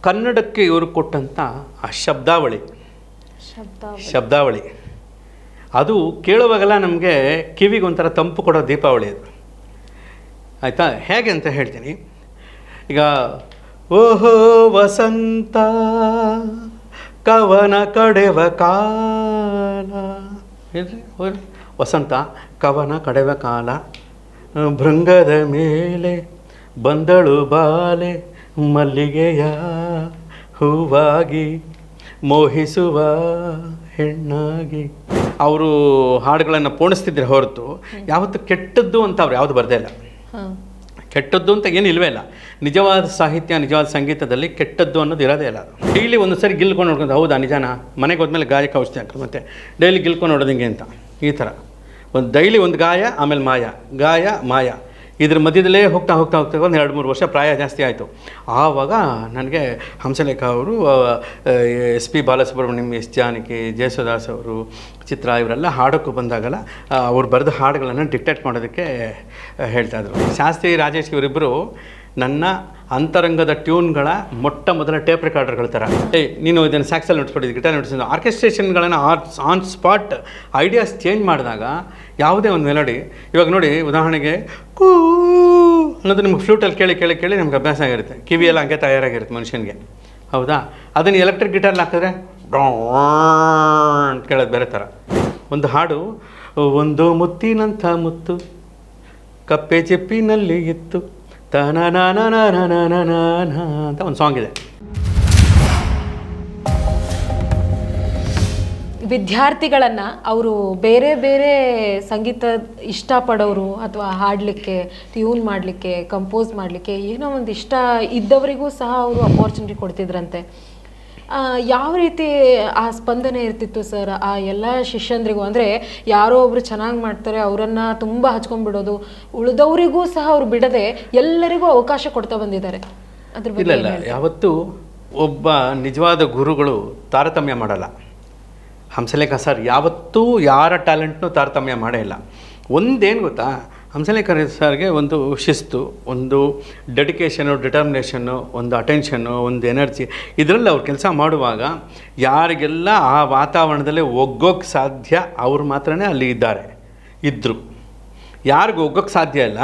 ಕನ್ನಡಕ್ಕೆ ಇವರು ಕೊಟ್ಟಂಥ ಆ ಶಬ್ದಾವಳಿ ಅದು ಕೇಳುವಾಗೆಲ್ಲ ನಮಗೆ ಕಿವಿಗೆ ಒಂಥರ ತಂಪು ಕೊಡೋ ದೀಪಾವಳಿ ಅದು. ಆಯಿತಾ? ಹೇಗೆ ಅಂತ ಹೇಳ್ತೀನಿ. ಈಗ ಓಹೋ ವಸಂತ ಕವನ ಕಡೆವ ಕಾಲ, ಹೇಳ್ರಿ ವಸಂತ ಕವನ ಕಡೆವ ಕಾಲ, ಭೃಂಗದ ಮೇಲೆ ಬಂದಳು ಬಾಲೆ ಮಲ್ಲಿಗೆಯ ಹೂವಾಗಿ ಮೋಹಿಸುವ ಹೆಣ್ಣಾಗಿ. ಅವರು ಹಾಡುಗಳನ್ನು ಪೋಣಿಸ್ತಿದ್ರೆ ಹೊರತು ಯಾವತ್ತು ಕೆಟ್ಟದ್ದು ಅಂತ ಅವ್ರು ಯಾವುದು ಬರದೇ ಇಲ್ಲ. ಕೆಟ್ಟದ್ದು ಅಂತ ಏನು ಇಲ್ಲವೇ ಇಲ್ಲ. ನಿಜವಾದ ಸಾಹಿತ್ಯ, ನಿಜವಾದ ಸಂಗೀತದಲ್ಲಿ ಕೆಟ್ಟದ್ದು ಅನ್ನೋದು ಇರೋದೇ ಇಲ್ಲ. ಡೈಲಿ ಒಂದು ಸರಿ ಗಿಲ್ಕೊಂಡು ನೋಡ್ಕೊಂಡು, ಹೌದಾ ನಿಜಾನ, ಮನೆಗೆ ಹೋದ್ಮೇಲೆ ಗಾಯಕ್ಕೆ ಔಷಧಿ ಹಾಕೋದು, ಮತ್ತು ಡೈಲಿ ಗಿಲ್ಕೊಂಡು ನೋಡೋದು ಹಿಂಗೆ ಅಂತ ಈ ಥರ ಒಂದು ಡೈಲಿ ಒಂದು ಗಾಯ, ಆಮೇಲೆ ಗಾಯ ಮಾಯ, ಇದ್ರ ಮಧ್ಯದಲ್ಲೇ ಹೋಗ್ತಾ ಒಂದು 2-3 ವರ್ಷ ಪ್ರಾಯ ಜಾಸ್ತಿ ಆಯಿತು. ಆವಾಗ ನನಗೆ ಹಂಸಲೇಖ ಅವರು, SP ಬಾಲಸುಬ್ರಹ್ಮಣ್ಯಂ, S ಜಾನಕಿ, ಜಯಸುದಾಸ್ ಅವರು, ಚಿತ್ರ ಇವರೆಲ್ಲ ಹಾಡೋಕ್ಕೂ ಬಂದಾಗಲ್ಲ ಅವ್ರು ಬರೆದ ಹಾಡುಗಳನ್ನು ಡಿಕ್ಟೇಟ್ ಮಾಡೋದಕ್ಕೆ ಹೇಳ್ತಾಯಿದ್ರು. ಶಾಸ್ತ್ರಿ, ರಾಜೇಶ್ ಇವರಿಬ್ಬರು ನನ್ನ ಅಂತರಂಗದ ಟ್ಯೂನ್ಗಳ ಮೊದಲ ಟೇಪ್ ರೆಕಾರ್ಡರ್ಗಳ ಥರ. ನೀನು ಇದನ್ನು ಸ್ಯಾಕ್ಸಲ್ಲಿ ನುಡಿಸ್ಬಿಟ್ಟಿದ್ದು, ಗಿಟಾರ್ ನುಡಿಸಿದ್ದು, ಆರ್ಕೆಸ್ಟ್ರೇಷನ್ಗಳನ್ನು ಆನ್ ಸ್ಪಾಟ್ ಐಡಿಯಾಸ್ ಚೇಂಜ್ ಮಾಡಿದಾಗ ಯಾವುದೇ ಒಂದು ಮೆಲೋಡಿ, ಇವಾಗ ನೋಡಿ ಉದಾಹರಣೆಗೆ ಕೂ ಅನ್ನೋದು ನಿಮ್ಗೆ ಫ್ಲೂಟಲ್ಲಿ ಕೇಳಿ ನಮ್ಗೆ ಅಭ್ಯಾಸ ಆಗಿರುತ್ತೆ, ಕಿವಿಯೆಲ್ಲ ಹಂಗೆ ತಯಾರಾಗಿರುತ್ತೆ ಮನುಷ್ಯನಿಗೆ, ಹೌದಾ? ಅದನ್ನು ಎಲೆಕ್ಟ್ರಿಕ್ ಗಿಟಾರ್ಲಿ ಹಾಕಿದ್ರೆ ಅಂತ ಕೇಳೋದು ಬೇರೆ ಥರ. ಒಂದು ಹಾಡು, ಒಂದು ಮುತ್ತಿನಂಥ ಮುತ್ತು ಕಪ್ಪೆ ಚೆಪ್ಪಿನಲ್ಲಿ ಇತ್ತು ಅಂತ ಒಂದು ಸಾಂಗ್ ಇದೆ. ವಿದ್ಯಾರ್ಥಿಗಳನ್ನು ಅವರು ಬೇರೆ ಬೇರೆ ಸಂಗೀತ ಇಷ್ಟಪಡೋರು ಅಥವಾ ಹಾಡಲಿಕ್ಕೆ, ಟ್ಯೂನ್ ಮಾಡಲಿಕ್ಕೆ, ಕಂಪೋಸ್ ಮಾಡಲಿಕ್ಕೆ ಏನೋ ಒಂದು ಇಷ್ಟ ಇದ್ದವರಿಗೂ ಸಹ ಅವರು ಅಪಾರ್ಚುನಿಟಿ ಕೊಡ್ತಿದ್ರಂತೆ. ಯಾವ ರೀತಿ ಆ ಸ್ಪಂದನೆ ಇರ್ತಿತ್ತು ಸರ್ ಆ ಎಲ್ಲ ಶಿಷ್ಯಂದ್ರಿಗೂ? ಅಂದರೆ ಯಾರೋ ಒಬ್ರು ಚೆನ್ನಾಗಿ ಮಾಡ್ತಾರೆ, ಅವರನ್ನು ತುಂಬ ಹಚ್ಕೊಂಡ್ಬಿಡೋದು, ಉಳಿದವರಿಗೂ ಸಹ ಅವರು ಬಿಡದೆ ಎಲ್ಲರಿಗೂ ಅವಕಾಶ ಕೊಡ್ತಾ ಬಂದಿದ್ದಾರೆ. ಅದ್ರ ಬಗ್ಗೆ ಇಲ್ಲ, ಯಾವತ್ತೂ ಒಬ್ಬ ನಿಜವಾದ ಗುರುಗಳು ತಾರತಮ್ಯ ಮಾಡಲ್ಲ. ಹಂಸಲೇಖ ಸರ್ ಯಾವತ್ತೂ ಯಾರ ಟ್ಯಾಲೆಂಟ್ನೂ ತಾರತಮ್ಯ ಮಾಡೇ ಇಲ್ಲ. ಒಂದೇನು ಗೊತ್ತಾ, ಹಂಸಲೇಖ ಸರ್ಗೆ ಒಂದು ಶಿಸ್ತು, ಒಂದು ಡೆಡಿಕೇಷನು, ಡಿಟರ್ಮಿನೇಷನ್ನು, ಒಂದು ಅಟೆನ್ಷನ್ನು, ಒಂದು ಎನರ್ಜಿ, ಇದರಲ್ಲಿ ಅವ್ರು ಕೆಲಸ ಮಾಡುವಾಗ ಯಾರಿಗೆಲ್ಲ ಆ ವಾತಾವರಣದಲ್ಲೇ ಒಗ್ಗೋಕ್ಕೆ ಸಾಧ್ಯ ಅವ್ರು ಮಾತ್ರನೇ ಅಲ್ಲಿ ಇದ್ದರು. ಯಾರಿಗೂ ಒಗ್ಗೋಕ್ಕೆ ಸಾಧ್ಯ ಇಲ್ಲ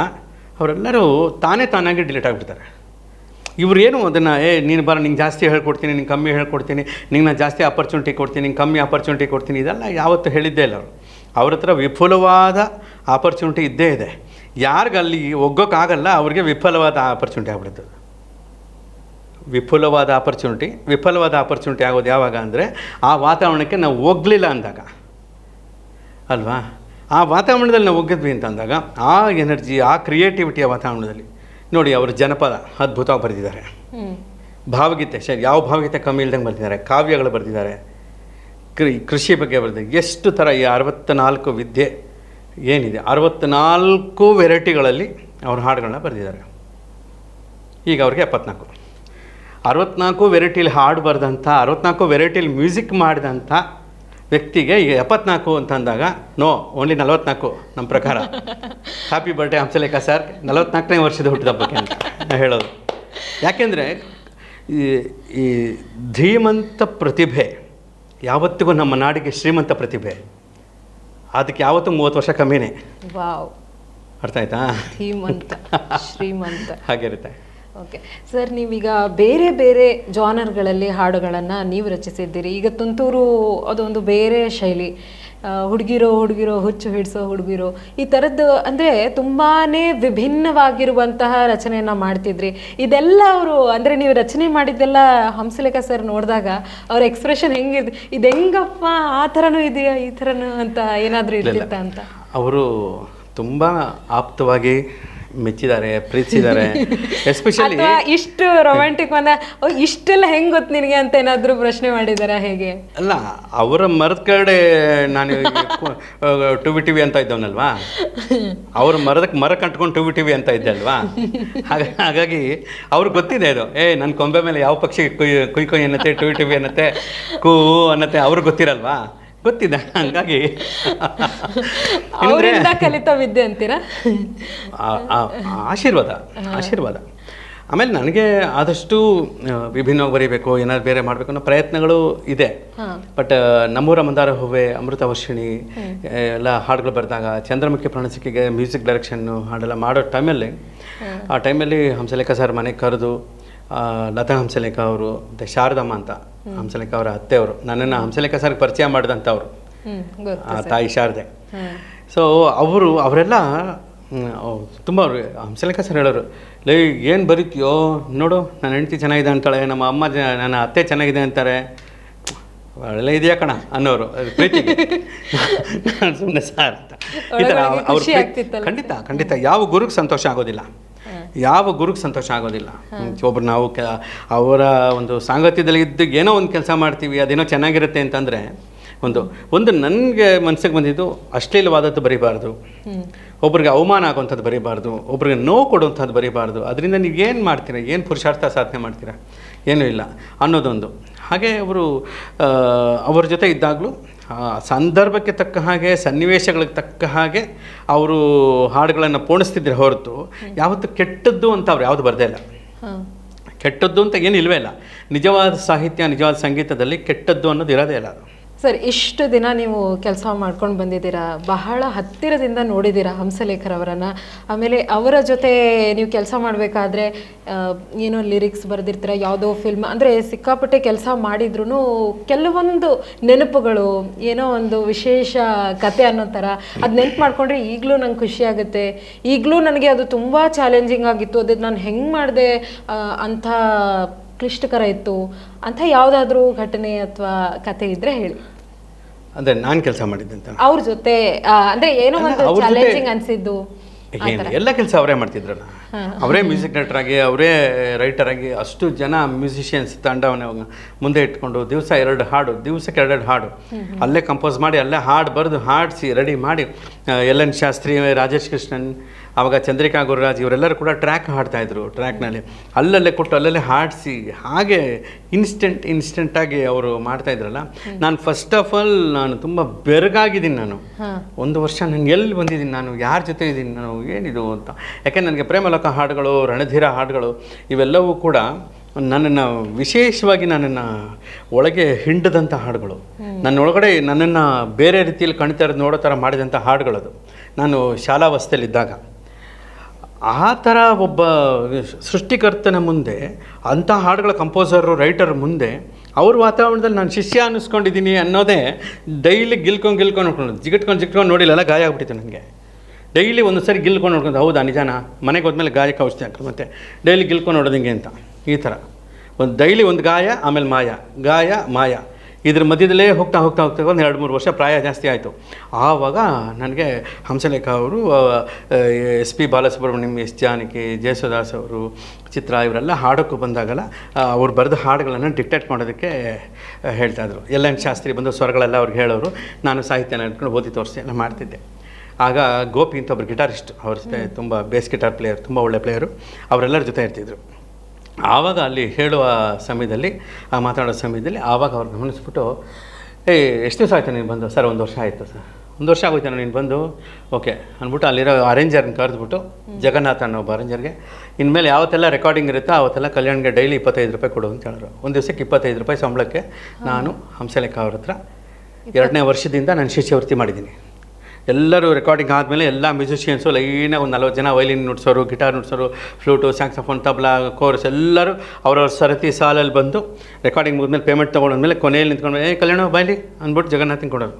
ಅವರೆಲ್ಲರೂ ತಾನಾಗಿ ಡಿಲೀಟ್ ಆಗಿಬಿಡ್ತಾರೆ. ಇವರೇನು ಅದನ್ನು ನೀನು ಬರ, ನಿಂಗೆ ಜಾಸ್ತಿ ಹೇಳ್ಕೊಡ್ತೀನಿ, ನಿಂಗೆ ಕಮ್ಮಿ ಹೇಳ್ಕೊಡ್ತೀನಿ, ನಿಂಗೆ ನಾನು ಜಾಸ್ತಿ ಆಪರ್ಚುನಿಟಿ ಕೊಡ್ತೀನಿ, ನಿಂಗೆ ಕಮ್ಮಿ ಆಪರ್ಚುನಿಟಿ ಕೊಡ್ತೀನಿ, ಇದೆಲ್ಲ ಯಾವತ್ತೂ ಹೇಳಿದ್ದೇ ಇಲ್ಲ ಅವರು. ಅವ್ರ ಹತ್ರ ವಿಪುಲವಾದ ಆಪರ್ಚುನಿಟಿ ಇದ್ದೇ ಇದೆ. ಯಾರಿಗಲ್ಲಿ ಒಗ್ಗೋಕ್ಕಾಗಲ್ಲ ಅವ್ರಿಗೆ ವಿಫಲವಾದ ಆಪರ್ಚುನಿಟಿ ಆಗ್ಬಿಡ್ತದೆ. ವಿಫಲವಾದ ಆಪರ್ಚುನಿಟಿ ಆಗೋದು ಯಾವಾಗ ಅಂದರೆ ಆ ವಾತಾವರಣಕ್ಕೆ ನಾವು ಹೋಗಲಿಲ್ಲ ಅಂದಾಗ ಅಲ್ವಾ? ಆ ವಾತಾವರಣದಲ್ಲಿ ನಾವು ಹೋಗಿದ್ವಿ ಅಂತಂದಾಗ ಆ ಎನರ್ಜಿ, ಆ ಕ್ರಿಯೇಟಿವಿಟಿಯ ವಾತಾವರಣದಲ್ಲಿ ನೋಡಿ, ಅವರು ಜನಪದ ಅದ್ಭುತವಾಗಿ ಬರೆದಿದ್ದಾರೆ, ಭಾವಗೀತೆ ಯಾವ ಭಾವಗೀತೆ ಕಮ್ಮಿ ಇಲ್ದಂಗೆ ಬರೆದಿದ್ದಾರೆ, ಕಾವ್ಯಗಳು ಬರೆದಿದ್ದಾರೆ, ಕೃಷಿ ಬಗ್ಗೆ ಬರೆದಿದ್ದಾರೆ. ಎಷ್ಟು ಥರ ಈ 64 ವಿದ್ಯೆ ಏನಿದೆ, 64 ವೆರೈಟಿಗಳಲ್ಲಿ ಅವ್ರ ಹಾಡುಗಳನ್ನ ಬರೆದಿದ್ದಾರೆ. ಈಗ ಅವ್ರಿಗೆ 64 ವೆರೈಟಿಲಿ ಹಾಡು ಬರೆದಂಥ, 64 ವೆರೈಟಿಲಿ ಮ್ಯೂಸಿಕ್ ಮಾಡಿದಂಥ ವ್ಯಕ್ತಿಗೆ ಈಗ 74 ಅಂತಂದಾಗ ನೋ, ಓನ್ಲಿ 44 ನಮ್ಮ ಪ್ರಕಾರ. ಹ್ಯಾಪಿ ಬರ್ಡೇ ಹಂಸಲೇಖ ಸರ್, 44ನೇ ವರ್ಷದ ಹುಟ್ಟಿದಬ್ಬಕ್ಕೆ ಅಂತ ಹೇಳೋದು. ಯಾಕೆಂದರೆ ಈ ಧೀಮಂತ ಪ್ರತಿಭೆ ಯಾವತ್ತಿಗೂ ನಮ್ಮ ನಾಡಿಗೆ ಶ್ರೀಮಂತ ಪ್ರತಿಭೆ, ಅದಕ್ಕೆ ಯಾವತ್ತೂ 30 ವರ್ಷ ಕಮ್ಮಿನೇ. ಅರ್ಥ ಆಯ್ತಾ? ಶ್ರೀಮಂತ ಹಾಗಿರುತ್ತೆ. ಓಕೆ ಸರ್, ನೀವೀಗ ಬೇರೆ ಬೇರೆ ಜಾನರ್ಗಳಲ್ಲಿ ಹಾಡುಗಳನ್ನು ನೀವು ರಚಿಸಿದ್ದೀರಿ. ಈಗ ತುಂತೂರು ಅದೊಂದು ಬೇರೆ ಶೈಲಿ, ಹುಡುಗಿರೋ ಹುಚ್ಚು ಹಿಡಿಸೋ ಹುಡುಗಿರೋ, ಈ ಥರದ್ದು ಅಂದರೆ ತುಂಬಾ ವಿಭಿನ್ನವಾಗಿರುವಂತಹ ರಚನೆಯನ್ನು ಮಾಡ್ತಿದ್ರಿ. ಇದೆಲ್ಲ ಅವರು ಅಂದರೆ ನೀವು ರಚನೆ ಮಾಡಿದ್ದೆಲ್ಲ ಹಂಸಲೇಖ ಸರ್ ನೋಡಿದಾಗ ಅವ್ರ ಎಕ್ಸ್ಪ್ರೆಷನ್ ಹೆಂಗಿದೆ, ಇದು ಹೆಂಗಪ್ಪ ಆ ಥರನೂ ಇದೆಯಾ ಈ ಥರನೂ ಅಂತ ಏನಾದರೂ ಇರ್ತಿತ್ತ ಅಂತ? ಅವರು ತುಂಬ ಆಪ್ತವಾಗಿ ಮೆಚ್ಚಿದ್ದಾರೆ, ಪ್ರೀತಿಸಿದ್ದಾರೆ. ಎಸ್ಪೆಷಲಿ ಇಷ್ಟು ರೊಮ್ಯಾಂಟಿಕ್ ಬಂದ ಇಷ್ಟೆಲ್ಲ ಹೆಂಗೆ ಗೊತ್ತು ನಿನಗೆ ಅಂತ ಏನಾದರೂ ಪ್ರಶ್ನೆ ಮಾಡಿದ್ದಾರೆ? ಹೇಗೆ ಅಲ್ಲ, ಅವರ ಮರದ ಕಡೆ ನಾನು ಟುವಿ ಟಿವಿ ಅಂತ ಇದ್ದವನಲ್ವಾ, ಅವ್ರ ಮರ ಕಂಟ್ಕೊಂಡು ಟುವಿ ಟಿವಿ ಅಂತ ಇದ್ದೆ ಅಲ್ವಾ. ಹಾಗಾಗಿ ಅವ್ರಿಗೆ ಗೊತ್ತಿದೆ ಇದು, ನನ್ನ ಕೊಂಬೆ ಮೇಲೆ ಯಾವ ಪಕ್ಷಿ ಕುಯ್ ಅನ್ನತ್ತೆ, ಟುವಿ ಟಿವಿ ಅನ್ನತ್ತೆ, ಕೂ ಅನ್ನತ್ತೆ, ಅವ್ರಿಗೆ ಗೊತ್ತಿರಲ್ವಾ, ಗೊತ್ತಿದೆ. ಹಂಗಾಗಿ ಅವರಿಂದ ಕಲಿತಾ ವಿದ್ಯೆ ಅಂತೀರಾ? ಆಶೀರ್ವಾದ. ಆಮೇಲೆ ನನಗೆ ಆದಷ್ಟು ವಿಭಿನ್ನವಾಗಿ ಬರೀಬೇಕು, ಏನಾದ್ರು ಬೇರೆ ಮಾಡಬೇಕು ಅನ್ನೋ ಪ್ರಯತ್ನಗಳು ಇದೆ. ಬಟ್ ನಮ್ಮೂರ ಮಂದಾರ ಹೂವೆ, ಅಮೃತ ವರ್ಷಿಣಿ ಎಲ್ಲ ಹಾಡುಗಳು ಬರೆದಾಗ, ಚಂದ್ರಮುಖಿ ಪ್ರಣಸಿಕೆಗೆ ಮ್ಯೂಸಿಕ್ ಡೈರೆಕ್ಷನ್ನು ಹಾಡೆಲ್ಲ ಮಾಡೋ ಟೈಮಲ್ಲಿ, ಆ ಟೈಮಲ್ಲಿ ಹಂಸಲೇಖ ಸರ್ ಮನೆಗೆ ಕರೆದು, ಲತಾ ಹಂಸಲೇಖ ಅವರು ಮತ್ತು ಶಾರದಮ್ಮ ಅಂತ ಹಂಸಲೇಖ ಅವರ ಅತ್ತೆಯವರು ನನ್ನನ್ನು ಹಂಸಲೇಖ ಸರ್ಗೆ ಪರಿಚಯ ಮಾಡಿದಂಥವ್ರು, ತಾಯಿ ಶಾರದೆ. ಸೊ ಅವರೆಲ್ಲ ತುಂಬ ಅವ್ರು ಹಂಸಲೇಖ ಸರ್ ಹೇಳೋರು, ಲೇ ಏನು ಬರೀತೀಯೋ ನೋಡು, ನನ್ನ ಹೆಂಡತಿ ಚೆನ್ನಾಗಿದೆ ಅಂತಾಳೆ, ನಮ್ಮ ಅಮ್ಮ ನನ್ನ ಅತ್ತೆ ಚೆನ್ನಾಗಿದೆ ಅಂತಾರೆ, ಒಳ್ಳೆ ಇದೆಯಾ ಕಣ ಅನ್ನೋರು ಪ್ರೀತಿಗೆ. ನಾನು ಸುಮ್ಮನೆ ಸಾರ್ ಅಂತ ಈ ಥರ ಅವ್ರು ಖಂಡಿತ ಯಾವ ಗುರುಗೆ ಸಂತೋಷ ಆಗೋದಿಲ್ಲ, ಒಬ್ರು ನಾವು ಅವರ ಒಂದು ಸಾಂಗತ್ಯದಲ್ಲಿ ಇದ್ದು ಏನೋ ಒಂದು ಕೆಲಸ ಮಾಡ್ತೀವಿ, ಅದೇನೋ ಚೆನ್ನಾಗಿರುತ್ತೆ ಅಂತಂದರೆ, ಒಂದು ನನಗೆ ಮನಸ್ಸಿಗೆ ಬಂದಿದ್ದು ಅಶ್ಲೀಲವಾದದ್ದು ಬರೀಬಾರ್ದು, ಒಬ್ರಿಗೆ ಅವಮಾನ ಆಗುವಂಥದ್ದು ಬರೀಬಾರ್ದು, ಒಬ್ರಿಗೆ ನೋವು ಕೊಡುವಂಥದ್ದು ಬರೀಬಾರ್ದು. ಅದರಿಂದ ನೀವು ಏನು ಮಾಡ್ತೀರಾ, ಏನು ಪುರುಷಾರ್ಥ ಸಾಧನೆ ಮಾಡ್ತೀರಾ, ಏನೂ ಇಲ್ಲ ಅನ್ನೋದೊಂದು. ಹಾಗೆ ಅವ್ರ ಜೊತೆ ಇದ್ದಾಗಲೂ ಸಂದರ್ಭಕ್ಕೆ ತಕ್ಕ ಹಾಗೆ, ಸನ್ನಿವೇಶಗಳಿಗೆ ತಕ್ಕ ಹಾಗೆ ಅವರು ಹಾಡುಗಳನ್ನು ಪೋಣಿಸ್ತಿದ್ರೆ ಹೊರತು ಯಾವತ್ತು ಕೆಟ್ಟದ್ದು ಅಂತ ಅವ್ರು ಯಾವುದು ಬರದೇ ಇಲ್ಲ. ಕೆಟ್ಟದ್ದು ಅಂತ ಏನು ಇಲ್ಲವೇ ಇಲ್ಲ. ನಿಜವಾದ ಸಾಹಿತ್ಯ, ನಿಜವಾದ ಸಂಗೀತದಲ್ಲಿ ಕೆಟ್ಟದ್ದು ಅನ್ನೋದು ಇರೋದೇ ಇಲ್ಲ. ಸರ್, ಇಷ್ಟು ದಿನ ನೀವು ಕೆಲಸ ಮಾಡ್ಕೊಂಡು ಬಂದಿದ್ದೀರಾ, ಬಹಳ ಹತ್ತಿರದಿಂದ ನೋಡಿದ್ದೀರಾ ಹಂಸಲೇಖರವರನ್ನು. ಆಮೇಲೆ ಅವರ ಜೊತೆ ನೀವು ಕೆಲಸ ಮಾಡಬೇಕಾದ್ರೆ ಏನೋ ಲಿರಿಕ್ಸ್ ಬರೆದಿರ್ತೀರ, ಯಾವುದೋ ಫಿಲ್ಮ್, ಅಂದರೆ ಸಿಕ್ಕಾಪಟ್ಟೆ ಕೆಲಸ ಮಾಡಿದ್ರೂ ಕೆಲವೊಂದು ನೆನಪುಗಳು, ಏನೋ ಒಂದು ವಿಶೇಷ ಕತೆ ಅನ್ನೋ ಥರ ಅದು ನೆನಪು ಮಾಡಿಕೊಂಡ್ರೆ ಈಗಲೂ ನಂಗೆ ಖುಷಿ ಆಗುತ್ತೆ. ಈಗಲೂ ನನಗೆ ಅದು ತುಂಬ ಚಾಲೆಂಜಿಂಗ್ ಆಗಿತ್ತು, ಅದು ನಾನು ಹೆಂಗೆ ಮಾಡಿದೆ ಅಂಥ ಕ್ಲಿಷ್ಟಕರ ಇತ್ತು ಅಂತ ಯಾವುದಾದ್ರೂ ಘಟನೆ ಅಥವಾ ಕತೆ ಇದ್ರೆ ಹೇಳಿ. ಅಂದರೆ ನಾನು ಕೆಲಸ ಮಾಡಿದ್ದಂತ ಅವ್ರ ಜೊತೆ ಅಂದರೆ ಏನೋ ಒಂದು ಚಾಲೆಂಜಿಂಗ್ ಅನಿಸಿದ್ದು? ಎಲ್ಲ ಕೆಲಸ ಅವರೇ ಮಾಡ್ತಿದ್ರಲ್ಲ, ಅವರೇ ಮ್ಯೂಸಿಕ್ ಡೈರೆಕ್ಟರ್ ಆಗಿ, ಅವರೇ ರೈಟರ್ ಆಗಿ, ಅಷ್ಟು ಜನ ಮ್ಯೂಸಿಷಿಯನ್ಸ್ ತಂಡವನ್ನು ಮುಂದೆ ಇಟ್ಕೊಂಡು ದಿವಸಕ್ಕೆ 2 ಹಾಡು ಅಲ್ಲೇ ಕಂಪೋಸ್ ಮಾಡಿ, ಅಲ್ಲೇ ಹಾಡು ಬರೆದು ಹಾಡಿಸಿ ರೆಡಿ ಮಾಡಿ, ಎಲ್ ಎನ್ ಶಾಸ್ತ್ರಿ, ರಾಜೇಶ್ ಕೃಷ್ಣನ್, ಆವಾಗ ಚಂದ್ರಿಕಾ ಗುರುರಾಜ್ ಇವರೆಲ್ಲರೂ ಕೂಡ ಟ್ರ್ಯಾಕ್ ಹಾಡ್ತಾಯಿದ್ರು. ಟ್ರ್ಯಾಕ್ನಲ್ಲಿ ಅಲ್ಲಲ್ಲೇ ಕೊಟ್ಟು ಅಲ್ಲಲ್ಲೇ ಹಾಡಿಸಿ, ಹಾಗೆ ಇನ್ಸ್ಟೆಂಟಾಗಿ ಅವರು ಮಾಡ್ತಾಯಿದ್ರಲ್ಲ. ನಾನು ಫಸ್ಟ್ ಆಫ್ ಆಲ್ ತುಂಬ ಬೆರಗಾಗಿದ್ದೀನಿ. ನಾನು 1 ವರ್ಷ ನಾನು ಎಲ್ಲಿ ಬಂದಿದ್ದೀನಿ, ನಾನು ಯಾರ ಜೊತೆ ಇದ್ದೀನಿ, ನಾನು ಏನಿದು ಅಂತ. ಯಾಕೆಂದ್ರೆ ನನಗೆ ಪ್ರೇಮಲೋಕ ಹಾಡುಗಳು, ರಣಧೀರ ಹಾಡುಗಳು ಇವೆಲ್ಲವೂ ಕೂಡ ವಿಶೇಷವಾಗಿ ನನ್ನನ್ನು ಒಳಗೆ ಹಿಂಡದಂಥ ಹಾಡುಗಳು, ನನ್ನೊಳಗಡೆ ನನ್ನನ್ನು ಬೇರೆ ರೀತಿಯಲ್ಲಿ ಕಾಣ್ತಾ ಇರೋದು ನೋಡೋ ಥರ ಮಾಡಿದಂಥ ಹಾಡುಗಳದು. ನಾನು ಶಾಲಾವಸ್ಥೆಯಲ್ಲಿದ್ದಾಗ ಆ ಥರ ಒಬ್ಬ ಸೃಷ್ಟಿಕರ್ತನ ಮುಂದೆ, ಅಂಥ ಹಾಡುಗಳ ಕಂಪೋಸರು, ರೈಟರ್ ಮುಂದೆ, ಅವ್ರ ವಾತಾವರಣದಲ್ಲಿ ನಾನು ಶಿಷ್ಯ ಅನ್ನಿಸ್ಕೊಂಡಿದ್ದೀನಿ ಅನ್ನೋದೇ ಡೈಲಿ ಗಿಲ್ಕೊಂಡು ಜಿಗಿಟ್ಕೊಂಡು ನೋಡಿಲ್ಲ, ಗಾಯ ಆಗ್ಬಿಟ್ಟಿತ್ತು ನನಗೆ. ಡೈಲಿ ಒಂದು ಸರಿ ಗಿಲ್ಕೊಂಡು ನೋಡ್ಕೊಂಡು, ಹೌದಾ ನಿಜಾನ, ಮನೆಗೆ ಹೋದ್ಮೇಲೆ ಗಾಯಕ್ಕೆ ಔಷಧಿ ಹಾಕೋದು, ಮತ್ತು ಡೈಲಿ ಗಿಲ್ಕೊಂಡು ನೋಡೋದು ಹಿಂಗೆ ಅಂತ. ಈ ಥರ ಡೈಲಿ ಒಂದು ಗಾಯ, ಆಮೇಲೆ ಮಾಯ, ಇದ್ರ ಮಧ್ಯದಲ್ಲೇ ಹೋಗ್ತಾ ಒಂದು 2-3 ವರ್ಷ ಪ್ರಾಯ ಜಾಸ್ತಿ ಆಯಿತು. ಆವಾಗ ನನಗೆ ಹಂಸಲೇಖ ಅವರು, S P Balasubrahmanyam, S Janaki, Yesudas ಅವರು, ಚಿತ್ರ ಇವರೆಲ್ಲ ಹಾಡೋಕ್ಕೂ ಬಂದಾಗಲ್ಲ ಅವ್ರು ಬರೆದ ಹಾಡುಗಳನ್ನು ಡಿಕ್ಟೇಟ್ ಮಾಡೋದಕ್ಕೆ ಹೇಳ್ತಾಯಿದ್ರು. ಎಲ್ ಎನ್ ಶಾಸ್ತ್ರಿ ಬಂದು ಸ್ವರಗಳೆಲ್ಲ ಅವ್ರಿಗೆ ಹೇಳೋರು, ನಾನು ಸಾಹಿತ್ಯನ ಇಟ್ಕೊಂಡು ಓದಿ ತೋರಿಸಿ ಎಲ್ಲ ಮಾಡ್ತಿದ್ದೆ. ಆಗ ಗೋಪಿ ಅಂತ ಒಬ್ಬರು ಗಿಟಾರಿಸ್ಟ್, ಅವ್ರ ಜೊತೆ ತುಂಬ ಬೇಸ್ ಗಿಟಾರ್ ಪ್ಲೇಯರ್, ತುಂಬ ಒಳ್ಳೆ ಪ್ಲೇಯರು, ಅವರೆಲ್ಲರ ಜೊತೆ ಇರ್ತಿದ್ರು. ಆವಾಗ ಅಲ್ಲಿ ಹೇಳುವ ಸಮಯದಲ್ಲಿ, ಮಾತಾಡೋ ಸಮಯದಲ್ಲಿ ಆವಾಗ ಅವ್ರು ಗಮನಿಸ್ಬಿಟ್ಟು, ಎಷ್ಟು ದಿವಸ ಆಯಿತು ನೀನು ಬಂದು? ಸರ್ 1 ವರ್ಷ ಆಯಿತು ಸರ್. 1 ವರ್ಷ ಆಗೋಯ್ತಾನು ನೀನು ಬಂದು? ಓಕೆ ಅಂದ್ಬಿಟ್ಟು ಅಲ್ಲಿರೋ ಅರೇಂಜರ್ನ ಕರೆದ್ಬಿಟ್ಟು, ಜಗನ್ನಾಥ ಅನ್ನೋ ಒಬ್ಬ ಅರೇಂಜರ್ಗೆ, ಇನ್ಮೇಲೆ ಯಾವತ್ತೆಲ್ಲ ರೆಕಾರ್ಡಿಂಗ್ ಇರುತ್ತೋ ಅವತ್ತೆಲ್ಲ ಕಲ್ಯಾಣ್ಗೆ ಡೈಲಿ 25 ರೂಪಾಯಿ ಕೊಡು ಅಂತ ಹೇಳಿದ್ರು. ಒಂದು ದಿವಸಕ್ಕೆ 25 ರೂಪಾಯಿ ಸಂಬಳಕ್ಕೆ ನಾನು ಹಂಸಲೇಖ ಅವ್ರ ಹತ್ರ 2ನೇ ವರ್ಷದಿಂದ ನಾನು ಶಿಷ್ಯವೃತ್ತಿ ಮಾಡಿದ್ದೀನಿ. ಎಲ್ಲರೂ ರೆಕಾರ್ಡಿಂಗ್ ಆದಮೇಲೆ ಎಲ್ಲ ಮ್ಯೂಸಿಷಿಯನ್ಸು ಲೈನಾಗಿ ಒಂದು 40 ಜನ ವೈಲಿನ್ ನುಡ್ಸೋರು, ಗಿಟಾರ್ ನುಡ್ಸೋರು, ಫ್ಲೂಟು, ಸ್ಯಾಕ್ಸಫೋನ್, ತಬಲಾ, ಕೋರಸ್ ಎಲ್ಲರೂ ಅವ್ರವ್ರ ಸರತಿ ಸಾಲಲ್ಲಿ ಬಂದು ರೆಕಾರ್ಡಿಂಗ್ ಮುಗಿದ್ಮೇಲೆ ಪೇಮೆಂಟ್ ತೊಗೊಂಡ್ಮೇಲೆ ಕೊನೆಯಲ್ಲಿ ನಿಂತ್ಕೊಂಡು, ಕಲ್ಯಾಣ ಬಾಯ್ಲಿ ಅಂದ್ಬಿಟ್ಟು ಜಗನ್ನಾಥಿಂಗ್ ಕೊಡೋರು.